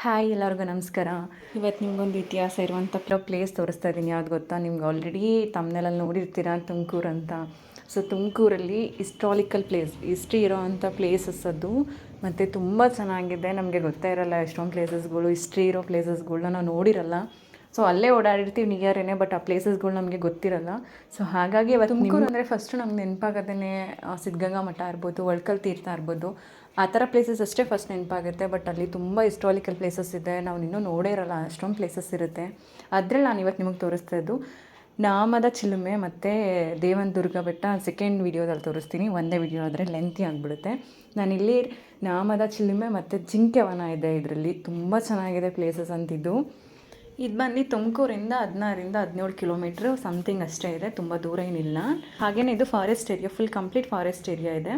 Hi ಎಲ್ಲರಿಗೂ ನಮಸ್ಕಾರ. ಇವತ್ತು ನಿಮ್ಗೊಂದು ಇತಿಹಾಸ ಇರುವಂಥ ಪ್ಲೇಸ್ ತೋರಿಸ್ತಾ ಇದ್ದೀನಿ. ಯಾವ್ದು ಗೊತ್ತಾ, ನಿಮ್ಗೆ ಆಲ್ರೆಡಿ ತಮ್ಮನೇಲಲ್ಲಿ ನೋಡಿರ್ತೀರ, ತುಮಕೂರು ಅಂತ. ಸೊ ತುಮಕೂರಲ್ಲಿ ಹಿಸ್ಟಾರಿಕಲ್ ಪ್ಲೇಸ್, ಹಿಸ್ಟ್ರಿ ಇರೋ ಅಂಥ ಪ್ಲೇಸಸ್ ಅದು. ಮತ್ತು ತುಂಬ ಚೆನ್ನಾಗಿದೆ. ನಮಗೆ ಗೊತ್ತೇ ಇರೋಲ್ಲ ಎಷ್ಟೊಂದು ಪ್ಲೇಸಸ್ಗಳು, ಹಿಸ್ಟ್ರಿ ಇರೋ ಪ್ಲೇಸಸ್ಗಳ್ನ ನಾವು ನೋಡಿರಲ್ಲ. ಸೊ ಅಲ್ಲೇ ಓಡಾಡಿರ್ತೀವಿ ನಿಯರೇನೆ, ಬಟ್ ಆ ಪ್ಲೇಸಸ್ಗಳು ನಮಗೆ ಗೊತ್ತಿರಲ್ಲ. ಸೊ ಹಾಗಾಗಿ ಇವತ್ತು ತುಮಕೂರು ಅಂದರೆ ಫಸ್ಟು ನಮ್ಗೆ ನೆನಪಾಗೋದೇ ಸಿದ್ಧಗಂಗಾ ಮಠ ಇರ್ಬೋದು, ಒಳ್ಕಲ್ ತೀರ್ಥ ಇರ್ಬೋದು, ಆ ಥರ ಪ್ಲೇಸಸ್ ಅಷ್ಟೇ ಫಸ್ಟ್ ನೆನಪಾಗುತ್ತೆ. ಬಟ್ ಅಲ್ಲಿ ತುಂಬ ಹಿಸ್ಟಾರಿಕಲ್ ಪ್ಲೇಸಸ್ ಇದೆ, ನಾವು ಇನ್ನೂ ನೋಡೇ ಇರೋಲ್ಲ, ಅಷ್ಟೊಂದು ಪ್ಲೇಸಸ್ ಇರುತ್ತೆ. ಅದರಲ್ಲಿ ನಾನು ಇವತ್ತು ನಿಮಗೆ ತೋರಿಸ್ತಾ ಇದ್ದು ನಾಮದ ಚಿಲುಮೆ ಮತ್ತು ದೇವನದುರ್ಗ ಬೆಟ್ಟ. ಸೆಕೆಂಡ್ ವೀಡಿಯೋದಲ್ಲಿ ತೋರಿಸ್ತೀನಿ, ಒಂದೇ ವೀಡಿಯೋ ಆದರೆ ಲೆಂತಿ ಆಗಿಬಿಡುತ್ತೆ. ನಾನಿಲ್ಲಿ ನಾಮದ ಚಿಲುಮೆ ಮತ್ತು ಜಿಂಕೆ ವನ ಇದೆ, ಇದರಲ್ಲಿ ತುಂಬ ಚೆನ್ನಾಗಿದೆ ಪ್ಲೇಸಸ್ ಅಂತಿದ್ದು. ಇದು ಬಂದು ತುಮಕೂರಿಂದ 16-17 ಕಿಲೋಮೀಟ್ರ್ ಸಮಥಿಂಗ್ ಅಷ್ಟೇ ಇದೆ, ತುಂಬ ದೂರ ಏನಿಲ್ಲ. ಹಾಗೆಯೇ ಇದು forest area, full complete forest area ಇದೆ.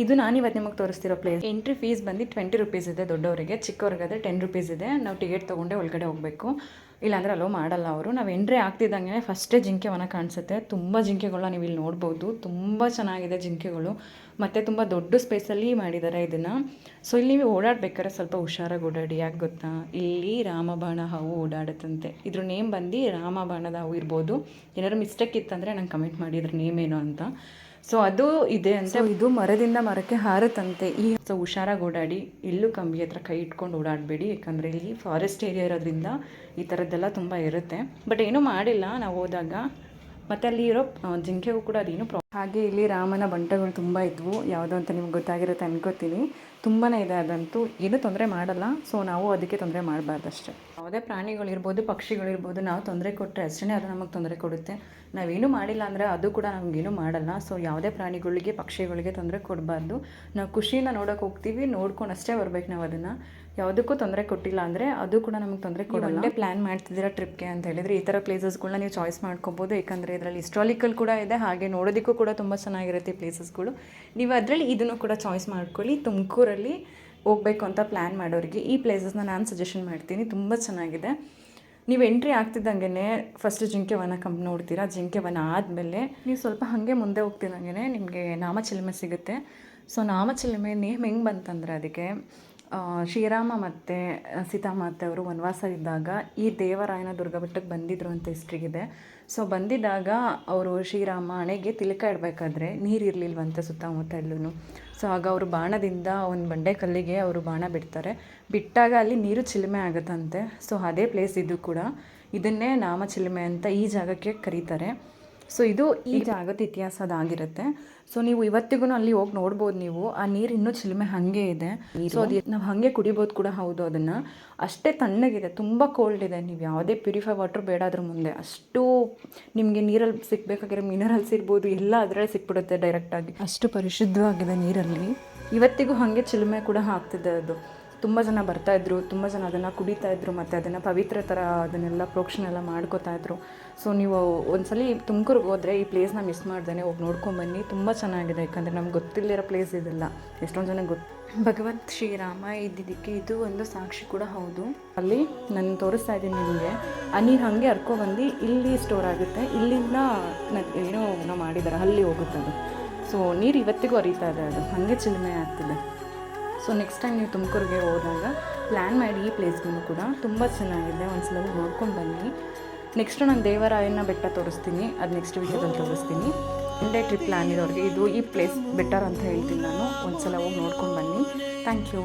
ಇದು ನಾನಿವತ್ತು ನಿಮಗೆ ತೋರಿಸ್ತಿರೋ ಪ್ಲೇಸ್. ಎಂಟ್ರಿ ಫೀಸ್ ಬಂದು 20 ರುಪೀಸ್ ಇದೆ ದೊಡ್ಡವರಿಗೆ, ಚಿಕ್ಕವ್ರಿಗಾದರೆ 10 ರುಪೀಸ್ ಇದೆ. ನಾವು ಟಿಕೆಟ್ ತೊಗೊಂಡೆ ಒಳಗಡೆ ಹೋಗಬೇಕು, ಇಲ್ಲಾಂದರೆ ಅಲೋ ಮಾಡಲ್ಲ ಅವರು. ನಾವು ಎಂಟ್ರಿ ಆಗ್ತಿದ್ದಂಗೆ ಫಸ್ಟೇ ಜಿಂಕೆ ವನ ಕಾಣಿಸುತ್ತೆ. ತುಂಬ ಜಿಂಕೆಗಳನ್ನ ನೀವು ಇಲ್ಲಿ ನೋಡ್ಬೋದು, ತುಂಬ ಚೆನ್ನಾಗಿದೆ ಜಿಂಕೆಗಳು. ಮತ್ತು ತುಂಬ ದೊಡ್ಡ ಸ್ಪೇಸಲ್ಲಿ ಮಾಡಿದ್ದಾರೆ ಇದನ್ನು. ಸೊ ಇಲ್ಲಿ ನೀವು ಓಡಾಡಬೇಕಾದ್ರೆ ಸ್ವಲ್ಪ ಹುಷಾರಾಗಿ ಓಡಾಡಿ. ಯಾಕೆ ಗೊತ್ತಾ, ಇಲ್ಲಿ ರಾಮಬಾಣ ಹಾವು ಓಡಾಡುತ್ತಂತೆ. ಇದ್ರ ನೇಮ್ ಬಂದು ರಾಮಬಾಣದ ಹಾವು ಇರ್ಬೋದು. ಏನಾದ್ರು ಮಿಸ್ಟೇಕ್ ಇತ್ತಂದರೆ ನಂಗೆ ಕಮೆಂಟ್ ಮಾಡಿ ಇದ್ರ ನೇಮ್ ಏನು ಅಂತ. ಸೊ ಅದು ಇದೆ ಅಂತ. ಇದು ಮರದಿಂದ ಮರಕ್ಕೆ ಹಾರುತ್ತಂತೆ. ಸೊ ಹುಷಾರಾಗಿ ಓಡಾಡಿ, ಎಲ್ಲೂ ಕಂಬಿ ಹತ್ರ ಕೈ ಇಟ್ಕೊಂಡು ಓಡಾಡಬೇಡಿ, ಯಾಕಂದರೆ ಇಲ್ಲಿ ಫಾರೆಸ್ಟ್ ಏರಿಯಾ ಇರೋದ್ರಿಂದ ಈ ಥರದ್ದೆಲ್ಲ ತುಂಬ ಇರುತ್ತೆ. ಬಟ್ ಏನೂ ಮಾಡಿಲ್ಲ ನಾವು ಹೋದಾಗ. ಮತ್ತು ಅಲ್ಲಿ ಇರೋ ಜಿಂಕೆಗೂ ಕೂಡ ಅದೇನು ಹಾಗೆ ಇಲ್ಲಿ ರಾಮನ ಬಂಟಗಳು ತುಂಬ ಇದ್ವು. ಯಾವುದೋ ಅಂತ ನಿಮ್ಗೆ ಗೊತ್ತಾಗಿರುತ್ತೆ ಅನ್ಕೋತೀನಿ. ತುಂಬಾ ಇದೆ, ಅದಂತೂ ಏನೂ ತೊಂದರೆ ಮಾಡಲ್ಲ. ಸೊ ನಾವು ಅದಕ್ಕೆ ತೊಂದರೆ ಮಾಡಬಾರ್ದು ಅಷ್ಟೇ. ಯಾವುದೇ ಪ್ರಾಣಿಗಳಿರ್ಬೋದು, ಪಕ್ಷಿಗಳಿರ್ಬೋದು, ನಾವು ತೊಂದರೆ ಕೊಟ್ಟರೆ ಅಷ್ಟೇ ಅದು ನಮಗೆ ತೊಂದರೆ ಕೊಡುತ್ತೆ. ನಾವೇನು ಮಾಡಿಲ್ಲ ಅಂದರೆ ಅದು ಕೂಡ ನಮಗೇನು ಮಾಡಲ್ಲ. ಸೊ ಯಾವುದೇ ಪ್ರಾಣಿಗಳಿಗೆ, ಪಕ್ಷಿಗಳಿಗೆ ತೊಂದರೆ ಕೊಡಬಾರ್ದು. ನಾವು ಖುಷಿಯಿಂದ ನೋಡೋಕೆ ಹೋಗ್ತೀವಿ, ನೋಡ್ಕೊಂಡು ಅಷ್ಟೇ ಬರ್ಬೇಕು. ನಾವು ಅದನ್ನು ಯಾವುದಕ್ಕೂ ತೊಂದರೆ ಕೊಟ್ಟಿಲ್ಲ ಅಂದರೆ ಅದು ಕೂಡ ನಮಗೆ ತೊಂದರೆ ಕೊಡಲ್ಲ. ಒಳ್ಳೆ ಪ್ಲ್ಯಾನ್ ಮಾಡ್ತಿದ್ದೀರಾ ಟ್ರಿಪ್ಗೆ ಅಂತ ಹೇಳಿದರೆ ಈ ಥರ ಪ್ಲೇಸಸ್ಗಳನ್ನ ನೀವು ಚಾಯ್ಸ್ ಮಾಡ್ಕೋಬೋದು. ಯಾಕಂದರೆ ಇದರಲ್ಲಿ ಹಿಸ್ಟಾರಿಕಲ್ ಕೂಡ ಇದೆ, ಹಾಗೆ ನೋಡೋದಕ್ಕೂ ಕೂಡ ತುಂಬ ಚೆನ್ನಾಗಿರುತ್ತೆ ಪ್ಲೇಸಸ್ಗಳು. ನೀವು ಅದರಲ್ಲಿ ಇದನ್ನು ಕೂಡ ಚಾಯ್ಸ್ ಮಾಡ್ಕೊಳ್ಳಿ. ತುಮಕೂರಲ್ಲಿ ಹೋಗಬೇಕು ಅಂತ ಪ್ಲ್ಯಾನ್ ಮಾಡೋರಿಗೆ ಈ ಪ್ಲೇಸಸ್ನ ನಾನು ಸಜೆಷನ್ ಮಾಡ್ತೀನಿ, ತುಂಬ ಚೆನ್ನಾಗಿದೆ. ನೀವು ಎಂಟ್ರಿ ಆಗ್ತಿದ್ದಂಗೆ ಫಸ್ಟ್ ಜಿಂಕೆ ವನ ನೋಡ್ತೀರಾ. ಜಿಂಕೆ ವನ ಆದಮೇಲೆ ನೀವು ಸ್ವಲ್ಪ ಹಾಗೆ ಮುಂದೆ ಹೋಗ್ತಿದ್ದಂಗೆ ನಿಮಗೆ ನಾಮಚಿಲುಮೆ ಸಿಗುತ್ತೆ. ಸೊ ನಾಮಚಿಲುಮೆ ನೇಮ್ ಹೆಂಗೆ ಬಂತಂದರೆ, ಅದಕ್ಕೆ ಶ್ರೀರಾಮ ಮತ್ತು ಸೀತಾಮಾತೆ ಅವರು ವನವಾಸ ಇದ್ದಾಗ ಈ ದೇವರಾಯನ ದುರ್ಗ ಬೆಟ್ಟಕ್ಕೆ ಬಂದಿದ್ರು ಅಂತ ಹಿಸ್ಟ್ರಿಗಿದೆ. ಸೊ ಬಂದಿದ್ದಾಗ ಅವರು ಶ್ರೀರಾಮ ಹಣೆಗೆ ತಿಲಕ ಇಡಬೇಕಾದ್ರೆ ನೀರು ಇರಲಿಲ್ವಂತೆ ಸುತ್ತಮುತ್ತ ಎಲ್ಲೂ. ಸೊ ಆಗ ಅವರು ಬಾಣದಿಂದ ಒಂದು ಬಂಡೆ ಕಲ್ಲಿಗೆ ಅವರು ಬಾಣ ಬಿಡ್ತಾರೆ. ಬಿಟ್ಟಾಗ ಅಲ್ಲಿ ನೀರು ಚಿಲುಮೆ ಆಗುತ್ತಂತೆ. ಸೊ ಅದೇ ಪ್ಲೇಸ್ ಇದು ಕೂಡ. ಇದನ್ನೇ ನಾಮಚಿಲುಮೆ ಅಂತ ಈ ಜಾಗಕ್ಕೆ ಕರೀತಾರೆ. ಸೊ ಇದು ಈ ಜಾಗದ ಇತಿಹಾಸ ಅದಾಗಿರುತ್ತೆ. ಸೊ ನೀವು ಇವತ್ತಿಗೂ ಅಲ್ಲಿ ಹೋಗಿ ನೋಡ್ಬೋದು. ನೀವು ಆ ನೀರು ಇನ್ನೂ ಚಿಲುಮೆ ಹಾಗೆ ಇದೆ. ಸೊ ಅದು ನಾವು ಹಾಗೆ ಕುಡಿಬೋದು ಕೂಡ. ಹೌದು, ಅದನ್ನು ಅಷ್ಟೇ ತಣ್ಣಗಿದೆ, ತುಂಬ ಕೋಲ್ಡ್ ಇದೆ. ನೀವು ಯಾವುದೇ ಪ್ಯೂರಿಫೈ ವಾಟರ್ ಬೇಡ ಅದ್ರ ಮುಂದೆ. ಅಷ್ಟು ನಿಮಗೆ ನೀರಲ್ಲಿ ಸಿಗಬೇಕಾಗಿರೋ ಮಿನರಲ್ಸ್ ಇರ್ಬೋದು, ಎಲ್ಲ ಅದರಲ್ಲೇ ಸಿಕ್ಬಿಡುತ್ತೆ ಡೈರೆಕ್ಟಾಗಿ. ಅಷ್ಟು ಪರಿಶುದ್ಧವಾಗಿದೆ ನೀರಲ್ಲಿ. ಇವತ್ತಿಗೂ ಹಾಗೆ ಚಿಲುಮೆ ಕೂಡ ಆಗ್ತಿದೆ. ಅದು ತುಂಬ ಜನ ಬರ್ತಾಯಿದ್ರು, ತುಂಬ ಜನ ಅದನ್ನು ಕುಡಿತಾಯಿದ್ರು, ಮತ್ತು ಅದನ್ನು ಪವಿತ್ರ ಥರ ಅದನ್ನೆಲ್ಲ ಪ್ರೋಕ್ಷಣೆ ಎಲ್ಲ ಮಾಡ್ಕೋತಾಯಿದ್ರು. ಸೊ ನೀವು ಒಂದ್ಸಲಿ ತುಮಕೂರಿಗೆ ಹೋದರೆ ಈ ಪ್ಲೇಸ್ನ ಮಿಸ್ ಮಾಡ್ದೇ ಹೋಗಿ ನೋಡ್ಕೊಂಬನ್ನಿ. ತುಂಬ ಚೆನ್ನಾಗಿದೆ, ಯಾಕಂದರೆ ನಮ್ಗೆ ಗೊತ್ತಿಲ್ಲದಿರೋ ಪ್ಲೇಸ್ ಇದೆಲ್ಲ. ಎಷ್ಟೊಂದು ಜನ ಭಗವಂತ ಶ್ರೀರಾಮ ಇದ್ದಿದ್ದಕ್ಕೆ ಇದು ಒಂದು ಸಾಕ್ಷಿ ಕೂಡ ಹೌದು. ಅಲ್ಲಿ ನಾನು ತೋರಿಸ್ತಾ ಇದ್ದೀನಿ ನಿಮಗೆ. ಆ ನೀರು ಹಾಗೆ ಹರ್ಕೊಬಂದು ಇಲ್ಲಿ ಸ್ಟೋರ್ ಆಗುತ್ತೆ. ಇಲ್ಲಿಂದ ಏನೋ ನಾವು ಮಾಡಿದ್ದಾರೆ, ಅಲ್ಲಿ ಹೋಗುತ್ತೆ ಅದು. ಸೊ ನೀರು ಇವತ್ತಿಗೂ ಹರಿತಾ ಇದೆ, ಅದು ಹಾಗೆ ಚಿಲುಮೆ ಆಗ್ತಿದೆ. ಸೊ ನೆಕ್ಸ್ಟ್ ಟೈಮ್ ನೀವು ತುಮಕೂರಿಗೆ ಹೋದಾಗ ಪ್ಲ್ಯಾನ್ ಮಾಡಿ ಈ ಪ್ಲೇಸ್ಗೂ ಕೂಡ ತುಂಬ ಚೆನ್ನಾಗಿದೆ. ಒಂದ್ಸಲ ನೋಡ್ಕೊಂಡು ಬನ್ನಿ. ನೆಕ್ಸ್ಟು ನಾನು ದೇವರಾಯನ ಬೆಟ್ಟ ತೋರಿಸ್ತೀನಿ, ಅದು ನೆಕ್ಸ್ಟ್ ವೀಡಿಯೋದಲ್ಲಿ ತೋರಿಸ್ತೀನಿ. ಒನ್ ಟ್ರಿಪ್ ಪ್ಲ್ಯಾನ್ ಇರೋರಿಗೆ ಇದು ಈ ಪ್ಲೇಸ್ ಬೆಟರ್ ಅಂತ ಹೇಳ್ತೀನಿ ನಾನು. ಒಂದ್ಸಲ ಹೋಗಿ ನೋಡ್ಕೊಂಡು ಬನ್ನಿ. Thank you.